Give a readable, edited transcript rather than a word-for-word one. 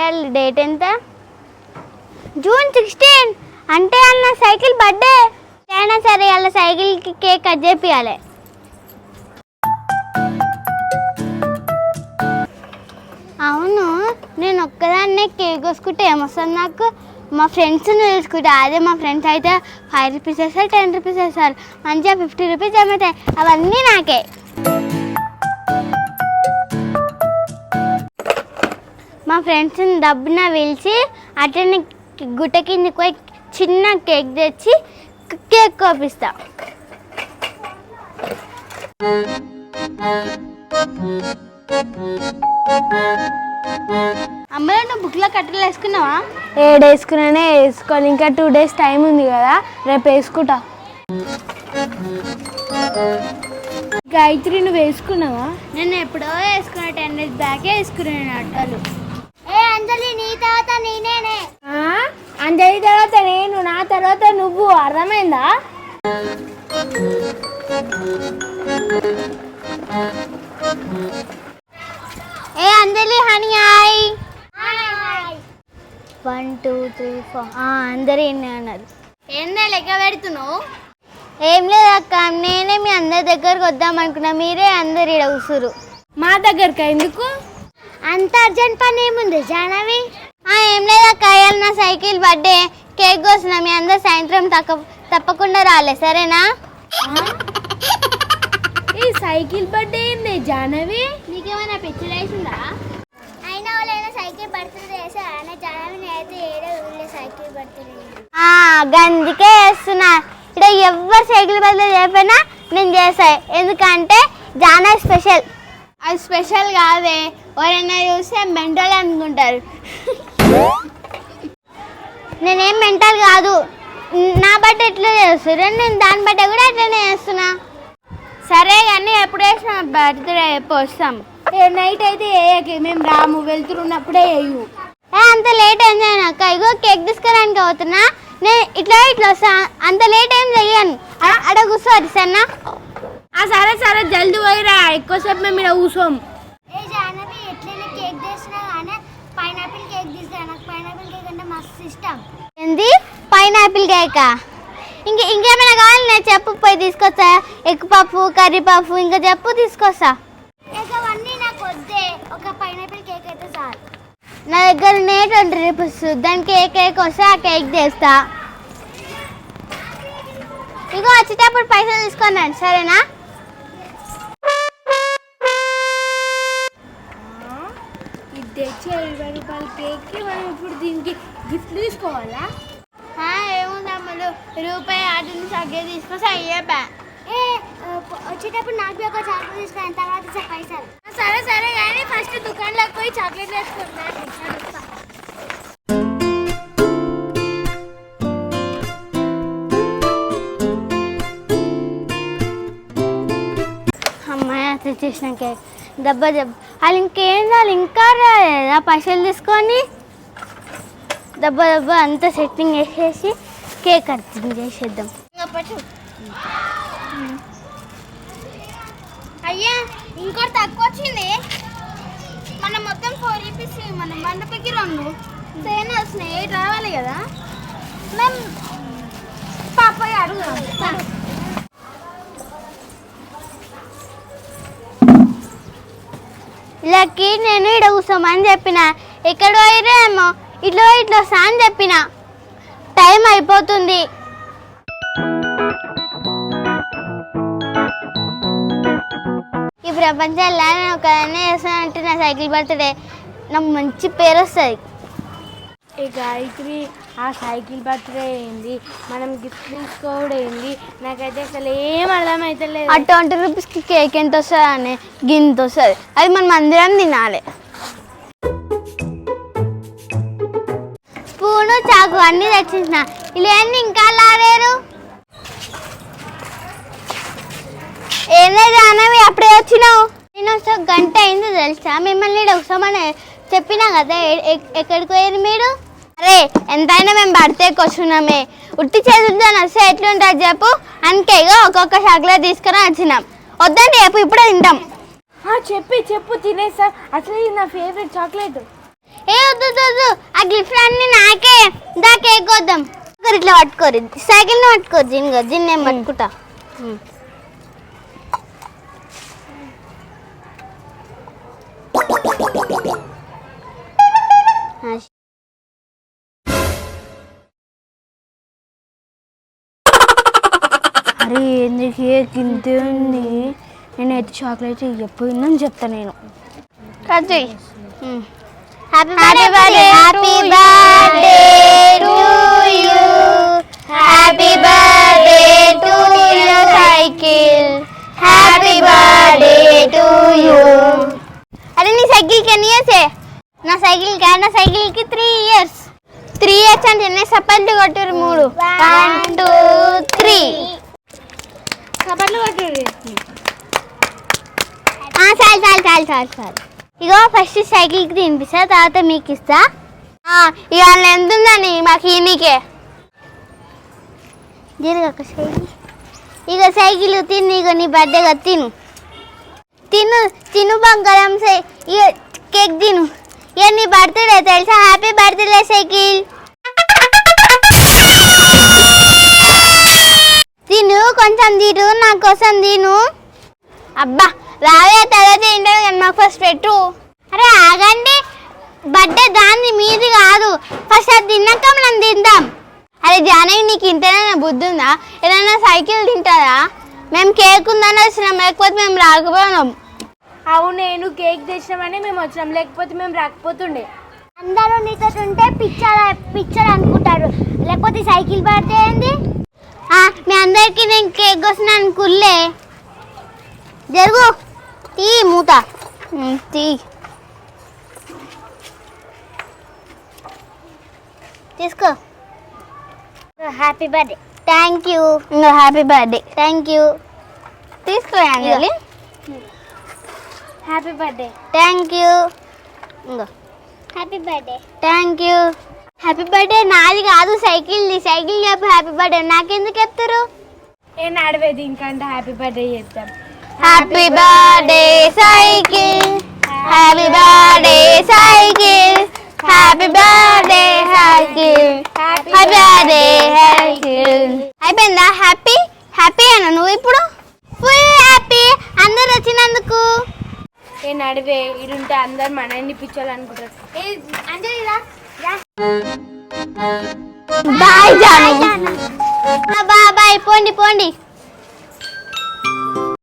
ఇవాళ డేట్ ఎంత? జూన్ 16 అంటే అన్న సైకిల్ బర్త్డే. అయినా సరే వాళ్ళ సైకిల్కి కేక్ కట్ చేపియాలి. అవును, నేను ఒక్కదాన్నే కేక్ కోసుకుంటే ఏమొస్తుంది నాకు? మా ఫ్రెండ్స్ని తెలుసుకుంటా. అదే మా ఫ్రెండ్స్ అయితే 5 రూపీస్ వేస్తారు, 10 రూపీస్ వేస్తారు, మంచిగా 50 రూపీస్ అమ్ముతాయి. అవన్నీ నాకే. మా ఫ్రెండ్స్ని డబ్బున పిలిచి అట్లనే గుట్ట కిందకి పోయి చిన్న కేక్ తెచ్చి కేక్ కోపిస్తా. అమ్మలో నువ్వు బుక్లో కట్టలు వేసుకున్నావా? వేసుకున్నానే, వేసుకోవాలి. ఇంకా 2 డేస్ టైం ఉంది కదా, రేపు వేసుకుంటా. గాయత్రి నువ్వు వేసుకున్నావా? నేను ఎప్పుడో వేసుకున్నా, 10 డేస్ బ్యాకే వేసుకున్నాను అట్టలు. అంజలి నీ తర్వాత నేనేనే. అంజలి తర్వాత నేను, నా తర్వాత నువ్వు. అర్థమైందా? అంజలి హనీ హాయ్. 1 2 3 4 అందరూ ఎన్ని అన్నారు? ఏందే లెక్క పెడుతున్నావు? ఏం లేదు అక్క, నేనే మీ అందరి దగ్గరకు వద్దాం అనుకున్నా, మీరే అందరు ఇక్కడ కూసురు. మా దగ్గరకా? ఎందుకు అంత అర్జెంట్ పని ఏముంది జానవి? ఏం లేదు అక్క, ఇవాళ నా సైకిల్ బర్త్డే, కేక్ కోసిన. మీ అందరు సాయంత్రం తప్పకుండా రాలే, సరేనా? ఈ సైకిల్ బర్త్డే ఏంది జానవి? నీకేమైనా పిచ్చి లేసిందా? అయినా వాళ్ళైనా సైకిల్ బర్త్డే చేశారు, జానవి అయితే ఏదో సైకిల్ బర్త్డే. గందుకే చేస్తున్నా. ఇక్కడ ఎవరు సైకిల్ బర్త్డే చేయకపోయినా నేను చేస్తాను, ఎందుకంటే జానవి స్పెషల్. అది స్పెషల్ కాదే, ఎవరైనా చూస్తే మెంటల్ అనుకుంటారు. నేనేం మెంటల్ కాదు, నా బర్త్డే ఎట్లా చేస్తారు, నేను దాని బర్త్డే కూడా అట్లనే చేస్తున్నా. సరే కానీ ఎప్పుడు వేసిన బర్త్డే వస్తాం. నైట్ అయితే వేయకే, మేము రాము, వెళ్తున్నప్పుడే వేయు. అంత లేట్ ఏం చేయను అక్క, ఇగో కేక్ తీసుకురానికి అవుతున్నా, నేను ఇట్లా వస్తా. అంత లేట్ ఏం చెయ్యను, అక్కడ కూర్చోవాలి సరేనా? సరే సరే జల్దీ పోయిరా, ఎక్కువసేపు మేము ఇక్కడ కూర్చోం. ఎట్లయినా కేక్ తెచ్చినా కానీ పైనాపిల్ కేక్ తీసుకురా, నాకు పైనాపిల్ కేక్ అంటే మస్తు ఇష్టం. ఏంది పైనాపిల్ కేకా? ఇంకేమైనా కావాలి నేను చెప్పు, పోయి తీసుకొస్తా. ఎగ్ పఫ్, కర్రీ పఫ్, ఇంకా చెప్పు తీసుకొస్తా. అవన్నీ నాకు వద్దే, ఒక పైనాపిల్ కేక్ అయితే చాలు. నా దగ్గర 20 రూపీస్, దానికి ఏ కేక్ వస్తే ఆ కేక్ తెస్తా. ఇగో వచ్చేటప్పుడు పైసలు తీసుకున్నాను, సరేనా? ఇది తెచ్చి 20 రూపాయల కేక్కి మనం ఇప్పుడు దీనికి గిఫ్ట్ తీసుకోవాలా? ఏముందమ్మలు, రూపాయి ఆటని సగ్గే తీసుకొస్తే అయ్యేపా. వచ్చేటప్పుడు నాకు ఒక చాక్లెట్ తీసుకుని తర్వాత పైసలు. సరే సరే కానీ ఫస్ట్ దుకాణంలోకి పోయి చాక్లెట్ వేసుకుంటా. అమ్మాయి తెచ్చేసిన కేక్ దెబ్బ వాళ్ళు ఇంకేం వాళ్ళు ఇంకా రాలేదా పైసలు తీసుకొని? దెబ్బ అంతా సెట్టింగ్ వేసేసి కేక్ కటింగ్ చేసేద్దాం. అయ్యా ఇంకోటి తక్కువ వచ్చింది, మనం మొత్తం 4 రూపీస్, మనం మండపకి 2 సేన వస్తున్నాయి, రావాలి కదా. మేము పాపయ్య అడుగుదాం. ఇలాకి నేను ఇక్కడ కూర్చోమని చెప్పిన, ఎక్కడ పోయిరేమో ఇట్లా వస్తా అని చెప్పిన. టైం అయిపోతుంది. ఈ ప్రపంచంలో నేను ఒకదాన్నే చేస్తానంటే నా సైకిల్ బర్త్డే నాకు మంచి పేరు వస్తుంది. ఏ గాయత్రి, ఆ సైకిల్ బర్త్డే ఏంది, మనం గిఫ్ట్ తీసుకోవడం ఏంది, నాకైతే అసలు ఏం అర్థమైతే లేదు. ఆ 20 రూపీస్కి కేక్ ఎంత వస్తుంది అని గింత వస్తుంది, అది మనం అందరం తినాలి. స్పూను, చాకు అన్నీ తెచ్చించిన, ఇలా ఇంకా లాలేరు. ఏం లేదు అన్నవి, అప్పుడే వచ్చినావు. నేను వస్తా గంట అయింది తెలుసా, మిమ్మల్ని ఇక్కడ వస్తామని చెప్పినా కదా. ఎక్కడికి పోయారు మీరు? అరే ఎంతైనా మేము బర్త్డేకి వస్తున్నామే, ఉట్టి చేతులతో వస్తే ఎట్లుంటుంది చెప్పు. అందుకేగా ఒక్కొక్క చాక్లెట్ తీసుకుని వచ్చినాం. వద్దండి చెప్పు, ఇప్పుడే తింటాం. చెప్పు తినేసా, అసలు ఇది నా ఫేవరెట్ చాక్లెట్. ఏ వద్దు వద్దు, వద్దు. ఆ గిఫ్ట్ అన్ని నాకే. దా కేక్ వద్దాం. ఒకరు ఇట్లా పట్టుకోరు, సైకిల్ని పట్టుకోరు. జిన్ నేను పట్టుకుంటా. అరే ఏంది కేక్ ఇంత ఉంది, నేనైతే చాక్లెట్ ఇవ్వకపోయిందని చెప్తా నేను. కట్ చెయ్యి. Happy birthday, happy birthday to you, happy birthday to you cycle, happy birthday to you. అరే నీ సైకిల్కి ఎన్ని ఇయర్స్? నా సైకిల్కి 3 ఇయర్స్. 3 ఇయర్స్ అంటే ఎన్ని సపర్లు కొట్టారు? 3. 1 2 3 సపర్లు కొట్టారు. చాలు. ఇగో ఫస్ట్ సైకిల్కి తినిపిస్తా, తర్వాత మీకు ఇస్తా. ఇక ఎంత ఉందని మాకు ఈయనకే దీనికొక సైకిల్. ఇక సైకిల్ తిను, ఇక నీ బర్త్డేగా తిను బంగారం. ఇక కేక్ తిను. ఇక నీ బర్త్డే తెలుసా? Happy birthday cycle. తిను, కొంచెం తిను, నా కోసం తిను. అబ్బా రావే, తర్వాత ఏంటో మాకు ఫస్ట్ పెట్టు. అరే ఆగండి, బర్త్డే దాన్ని మీది కాదు. ఫస్ట్ అది తిన్నాక మనం తిందాం. అరే జానకి, నీకు ఇంతేనా బుద్ధి ఉందా? ఏదైనా సైకిల్ తింటారా? మేము కేక్ ఉందని వచ్చినాం, లేకపోతే మేము రాకపోయినాం. అవును, నేను కేక్ తెచ్చినామని మేము వచ్చినాం, లేకపోతే మేము రాకపోతుండే. అందరూ నీతో ఉంటే పిక్చర్ అనుకుంటారు, లేకపోతే సైకిల్ బర్త్డే ఏంది? మీ అందరికి నేను కేక్ వస్తున్నాను కుల్లే. జరుగు, తీ మూత తీ. తీసుకో. Happy birthday. Thank you. Happy birthday. Thank you. తీసుకో Anjali. Happy birthday. Thank you. ఇంకో happy birthday. Thank you. Happy birthday నాది కాదు, సైకిల్ది. సైకిల్ చెప్పు హ్యాపీ బర్త్డే. నాకెందుకు చెప్తారు? నేను అడవేది ఇంకంటే హ్యాపీ బర్త్డే చేద్దాం. Happy birthday cycle, happy birthday cycle, happy birthday cycle, happy birthday cycle. అయిపోయిందా? హ్యాపీ హ్యాపీ అన్న నువ్వు ఇప్పుడు ఫుల్ హ్యాపీ అందరు వచ్చినందుకు. నేను అడివే ఇడుంటే అందరు మనల్ని పిచ్చాలనుకుంటారు. బాయ్ జాను. బాయ్ పోండి.